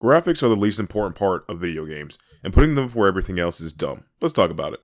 Graphics are the least important part of video games, and putting them before everything else is dumb. Let's talk about it.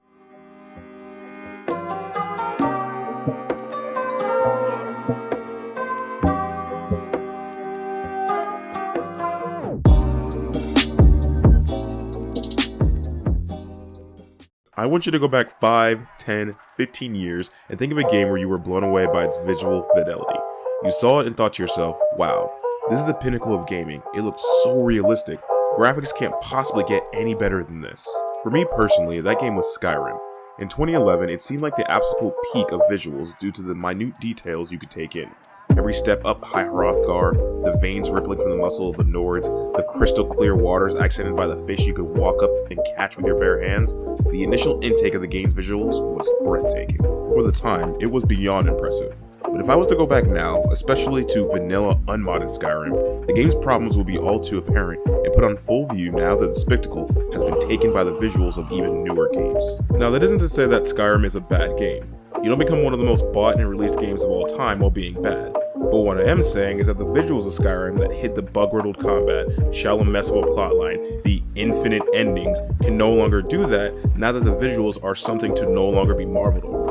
I want you to go back 5, 10, 15 years and think of a game where you were blown away by its visual fidelity. You saw it and thought to yourself, wow, this is the pinnacle of gaming. It looks so realistic. Graphics can't possibly get any better than this. For me personally, that game was Skyrim. In 2011, it seemed like the absolute peak of visuals due to the minute details you could take in. Every step up High Hrothgar, the veins rippling from the muscle of the Nords, the crystal clear waters accented by the fish you could walk up and catch with your bare hands. The initial intake of the game's visuals was breathtaking. For the time, it was beyond impressive. But if I was to go back now, especially to vanilla unmodded Skyrim, the game's problems would be all too apparent and put on full view now that the spectacle has been taken by the visuals of even newer games. Now that isn't to say that Skyrim is a bad game. You don't become one of the most bought and released games of all time while being bad. But what I am saying is that the visuals of Skyrim that hid the bug-riddled combat, shallow messable plotline, the infinite endings, can no longer do that now that the visuals are something to no longer be marveled over.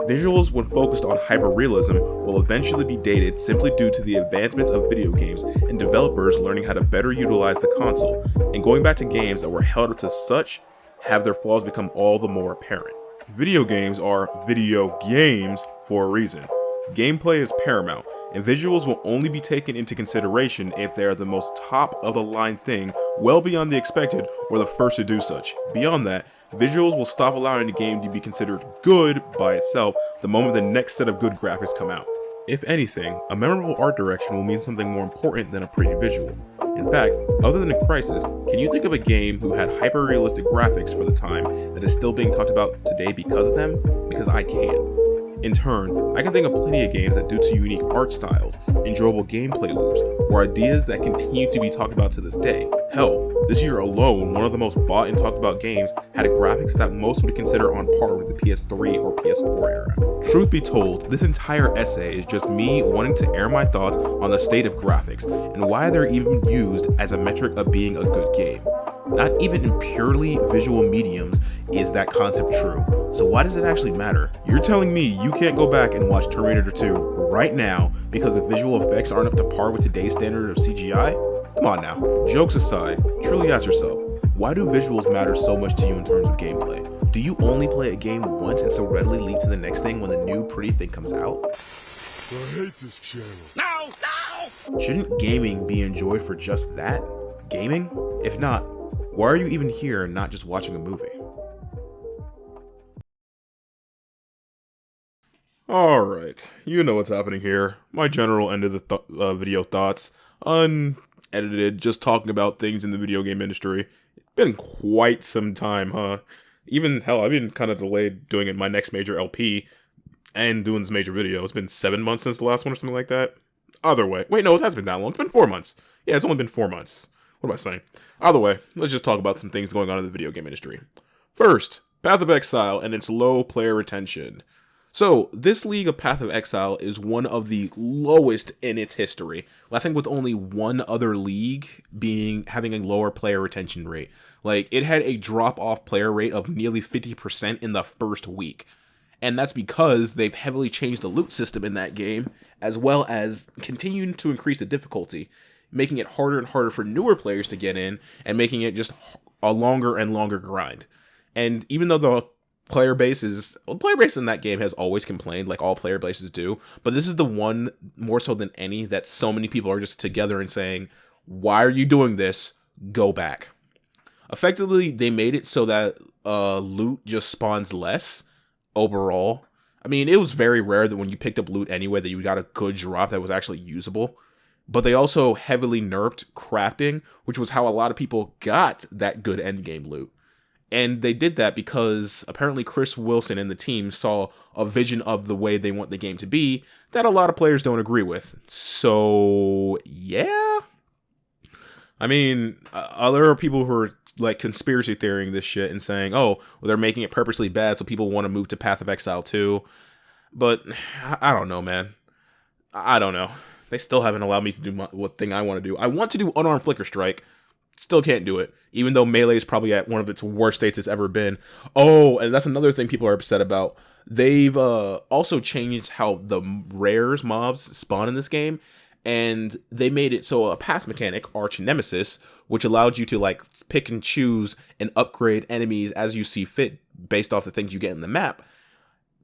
Visuals, when focused on hyper-realism, will eventually be dated simply due to the advancements of video games and developers learning how to better utilize the console, and going back to games that were held up to such have their flaws become all the more apparent. Video games are video games for a reason. Gameplay is paramount, and visuals will only be taken into consideration if they are the most top-of-the-line thing, well beyond the expected, or the first to do such. Beyond that, visuals will stop allowing the game to be considered good by itself the moment the next set of good graphics come out. If anything, a memorable art direction will mean something more important than a pretty visual. In fact, other than a Crisis, can you think of a game who had hyper-realistic graphics for the time that is still being talked about today because of them? Because I can't. In turn, I can think of plenty of games that due to unique art styles, enjoyable gameplay loops, or ideas that continue to be talked about to this day. Hell, this year alone, one of the most bought and talked about games had graphics that most would consider on par with the PS3 or PS4 era. Truth be told, this entire essay is just me wanting to air my thoughts on the state of graphics and why they're even used as a metric of being a good game. Not even in purely visual mediums is that concept true. So why does it actually matter? You're telling me you can't go back and watch Terminator 2 right now because the visual effects aren't up to par with today's standard of CGI? Come on now. Jokes aside, truly ask yourself, why do visuals matter so much to you in terms of gameplay? Do you only play a game once and so readily leap to the next thing when the new pretty thing comes out? I hate this channel. No! Shouldn't gaming be enjoyed for just that? Gaming? If not, why are you even here and not just watching a movie? Alright, you know what's happening here. My general end of the video thoughts. Unedited, just talking about things in the video game industry. It's been quite some time, huh? Even, hell, I've been kind of delayed doing it my next major LP and doing this major video. It's been 7 months since the last one or something like that. Either way. Wait, no, it hasn't been that long. It's been 4 months. Yeah, it's only been 4 months. What am I saying? Either way, let's just talk about some things going on in the video game industry. First, Path of Exile and its low player retention. So, this League of Path of Exile is one of the lowest in its history. I think with only one other league having a lower player retention rate. Like, it had a drop-off player rate of nearly 50% in the first week. And that's because they've heavily changed the loot system in that game, as well as continuing to increase the difficulty, making it harder and harder for newer players to get in, and making it just a longer and longer grind. And even though the player base in that game has always complained, like all player bases do, but this is the one, more so than any, that so many people are just together and saying, why are you doing this? Go back. Effectively, they made it so that loot just spawns less overall. I mean, it was very rare that when you picked up loot anyway that you got a good drop that was actually usable. But they also heavily nerfed crafting, which was how a lot of people got that good endgame loot. And they did that because apparently Chris Wilson and the team saw a vision of the way they want the game to be that a lot of players don't agree with. So, yeah. I mean, there are people who are like conspiracy theorying this shit and saying, oh, well, they're making it purposely bad so people want to move to Path of Exile 2. But I don't know, man. I don't know. They still haven't allowed me to do what thing I want to do. I want to do Unarmed Flicker Strike Still can't do it, even though Melee is probably at one of its worst states it's ever been. Oh, and that's another thing people are upset about. They've also changed how the rares mobs spawn in this game, and they made it so a pass mechanic, Arch Nemesis, which allowed you to like pick and choose and upgrade enemies as you see fit based off the things you get in the map.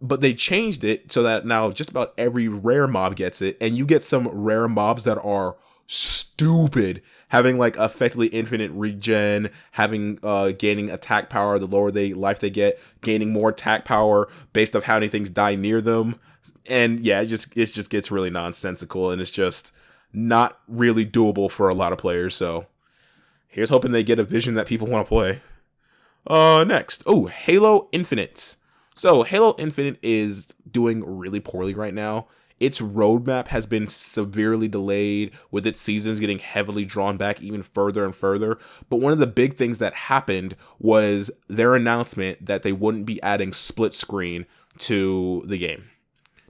But they changed it so that now just about every rare mob gets it, and you get some rare mobs that are stupid, having like effectively infinite regen, having gaining attack power the lower life they get, gaining more attack power based off how many things die near them. And yeah, it just gets really nonsensical, and it's just not really doable for a lot of players. So here's hoping they get a vision that people want to play. Next, Halo Infinite. So Halo Infinite is doing really poorly right now. Its roadmap has been severely delayed, with its seasons getting heavily drawn back even further and further. But one of the big things that happened was their announcement that they wouldn't be adding split screen to the game.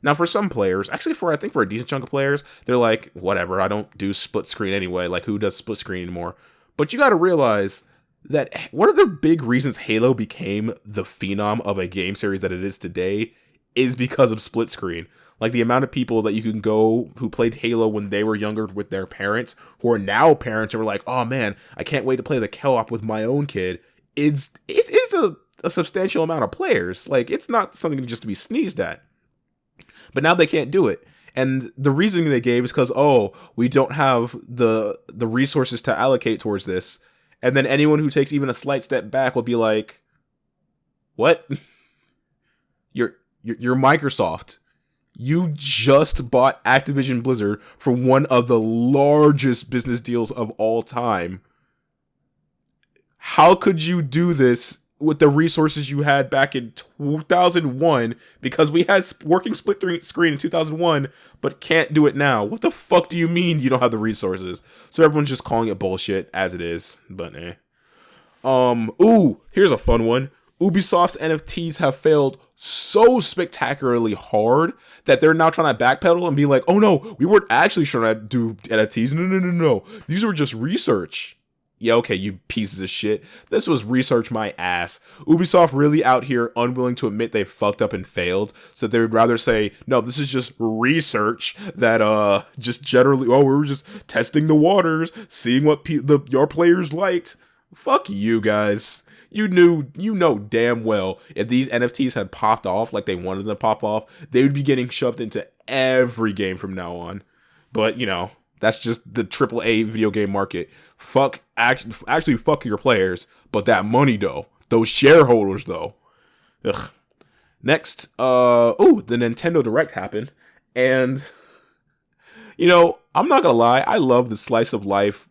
Now, for some players, actually I think for a decent chunk of players, they're like, whatever, I don't do split screen anyway. Like, who does split screen anymore? But you got to realize that one of the big reasons Halo became the phenom of a game series that it is today is because of split screen. Like, the amount of people that you can go who played Halo when they were younger with their parents, who are now parents and were like, oh man, I can't wait to play the co-op with my own kid. It's a substantial amount of players. Like, it's not something just to be sneezed at. But now they can't do it. And the reasoning they gave is because, we don't have the resources to allocate towards this. And then anyone who takes even a slight step back will be like, what? You're Microsoft. You just bought Activision Blizzard for one of the largest business deals of all time. How could you do this with the resources you had back in 2001? Because we had working split screen in 2001, but can't do it now. What the fuck do you mean you don't have the resources? So everyone's just calling it bullshit as it is, but eh. Here's a fun one. Ubisoft's NFTs have failed so spectacularly hard that they're now trying to backpedal and be like, oh no, we weren't actually trying to do NFTs. No. These were just research. Yeah, okay, you pieces of shit. This was research my ass. Ubisoft really out here unwilling to admit they fucked up and failed, so they would rather say, no, this is just research that just generally, we were just testing the waters, seeing what your players liked. Fuck you guys. You know damn well if these NFTs had popped off like they wanted them to pop off, they would be getting shoved into every game from now on. But, that's just the AAA video game market. Actually fuck your players, but that money though, those shareholders though. Ugh. Next, the Nintendo Direct happened, and I'm not gonna lie, I love the slice of life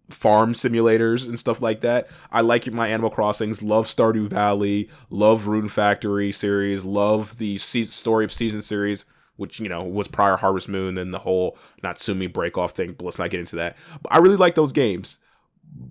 farm simulators and stuff like that. I like my Animal Crossings, love Stardew Valley, love Rune Factory series, love the Story of Season series, which, was prior Harvest Moon and the whole Natsumi break-off thing, but let's not get into that. But I really like those games.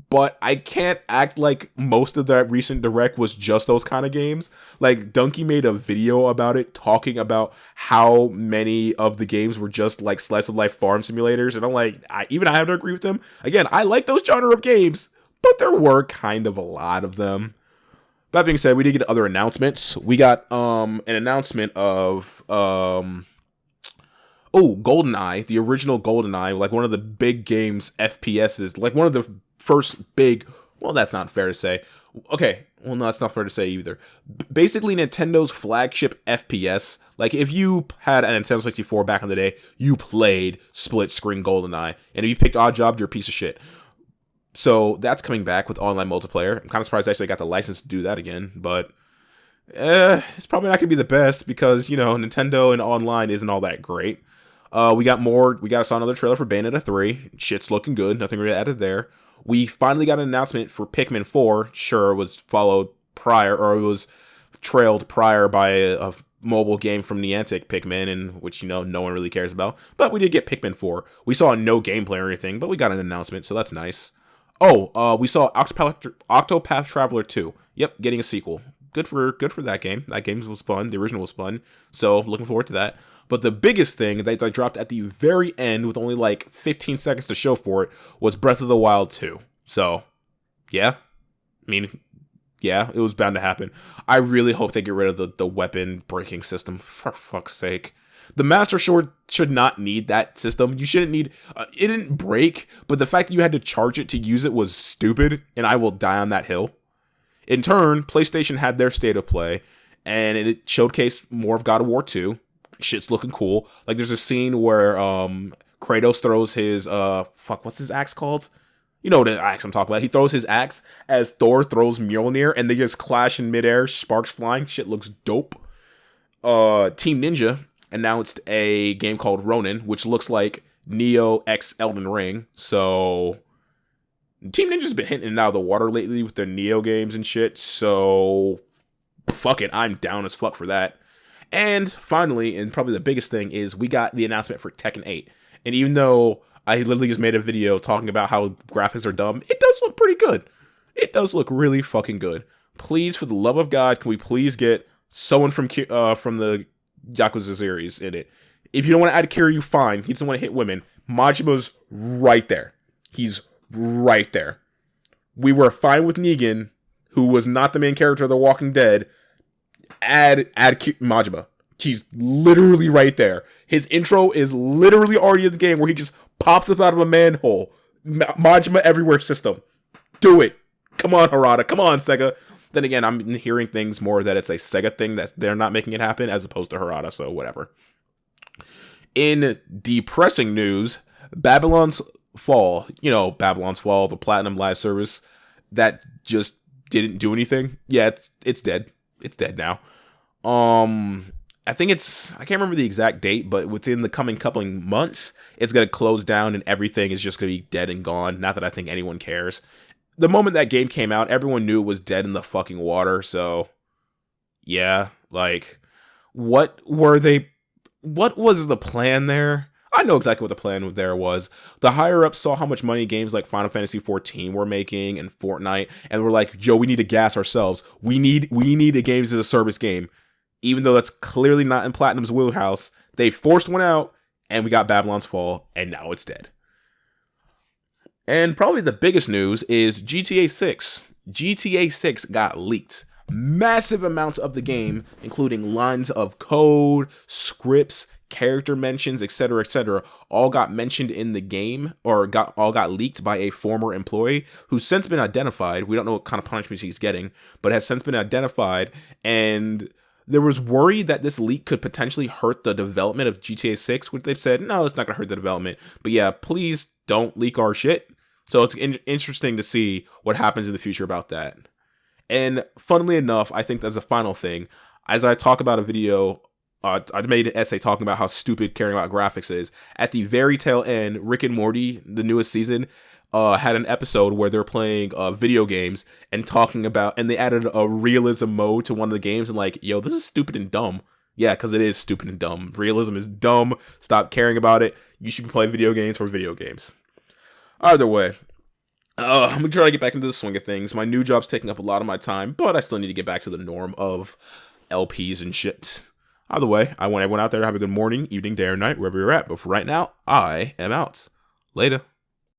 But I can't act like most of that recent Direct was just those kind of games. Like, Donkey made a video about it, talking about how many of the games were just like slice-of-life farm simulators, and I'm like, I have to agree with them. Again, I like those genre of games, but there were kind of a lot of them. That being said, we did get other announcements. We got an announcement of GoldenEye, the original GoldenEye, like one of the big games FPSs, like one of the first big, well, that's not fair to say. Okay, well, no, that's not fair to say either. Basically, Nintendo's flagship FPS, like if you had a Nintendo 64 back in the day, you played split-screen GoldenEye, and if you picked Oddjob, you're a piece of shit. So that's coming back with online multiplayer. I'm kind of surprised they actually got the license to do that again, but it's probably not going to be the best because, Nintendo and online isn't all that great. We saw another trailer for Bayonetta 3. Shit's looking good. Nothing really added there. We finally got an announcement for Pikmin 4. Sure, it was trailed prior by a mobile game from Niantic, Pikmin, and which, no one really cares about. But we did get Pikmin 4. We saw no gameplay or anything, but we got an announcement, so that's nice. We saw Octopath Traveler 2. Yep, getting a sequel. Good for that game. That game was fun. The original was fun. So looking forward to that. But the biggest thing that they dropped at the very end with only like 15 seconds to show for it was Breath of the Wild 2. So Yeah. I mean, yeah, it was bound to happen. I really hope they get rid of the weapon breaking system, for fuck's sake. The Master Sword should not need that system. You shouldn't need... it didn't break, but the fact that you had to charge it to use it was stupid, and I will die on that hill. In turn, PlayStation had their state of play, and it showcased more of God of War 2. Shit's looking cool. Like, there's a scene where Kratos throws his... what's his axe called? You know the axe I'm talking about. He throws his axe as Thor throws Mjolnir, and they just clash in midair, sparks flying. Shit looks dope. Team Ninja announced a game called Ronin, which looks like Neo X Elden Ring. So Team Ninja's been hitting it out of the water lately with their Neo games and shit. So fuck it, I'm down as fuck for that. And finally, and probably the biggest thing, is we got the announcement for Tekken 8. And even though I literally just made a video talking about how graphics are dumb, it does look pretty good. It does look really fucking good. Please, for the love of God, can we please get someone from the Yakuza series in it? If you don't want to add Kiryu, fine. He doesn't want to hit women. Majima's right there. He's right there. We were fine with Negan, who was not the main character of The Walking Dead. Add Majima. She's literally right there. His intro is literally already in the game, where he just pops up out of a manhole. Majima everywhere system. Do it. Come on, Harada. Come on, Sega. Then again, I'm hearing things more that it's a Sega thing, that they're not making it happen, as opposed to Harada, so whatever. In depressing news, Babylon's Fall, Babylon's Fall, the Platinum Live service, that just didn't do anything. Yeah, it's dead. It's dead now. I can't remember the exact date, but within the coming couple months, it's going to close down and everything is just going to be dead and gone. Not that I think anyone cares. The moment that game came out, everyone knew it was dead in the fucking water, so yeah, like, what was the plan there? I know exactly what the plan there was. The higher-ups saw how much money games like Final Fantasy XIV were making and Fortnite, and were like, Joe, we need to gas ourselves. We need a games as a service game. Even though that's clearly not in Platinum's wheelhouse, they forced one out, and we got Babylon's Fall, and now it's dead. And probably the biggest news is GTA 6. GTA 6 got leaked. Massive amounts of the game, including lines of code, scripts, character mentions, etc., all got mentioned in the game, or got leaked by a former employee who's since been identified. We don't know what kind of punishment he's getting, but has since been identified. And there was worry that this leak could potentially hurt the development of GTA 6, which they've said, no, it's not going to hurt the development. But yeah, please don't leak our shit. So it's interesting to see what happens in the future about that. And funnily enough, I think that's a final thing. As I talk about a video, I made an essay talking about how stupid caring about graphics is. At the very tail end, Rick and Morty, the newest season, had an episode where they're playing video games and talking about, and they added a realism mode to one of the games, and like, yo, this is stupid and dumb. Yeah, because it is stupid and dumb. Realism is dumb. Stop caring about it. You should be playing video games for video games. Either way, I'm going to try to get back into the swing of things. My new job's taking up a lot of my time, but I still need to get back to the norm of LPs and shit. Either way, I want everyone out there to have a good morning, evening, day, or night, wherever you're at. But for right now, I am out. Later.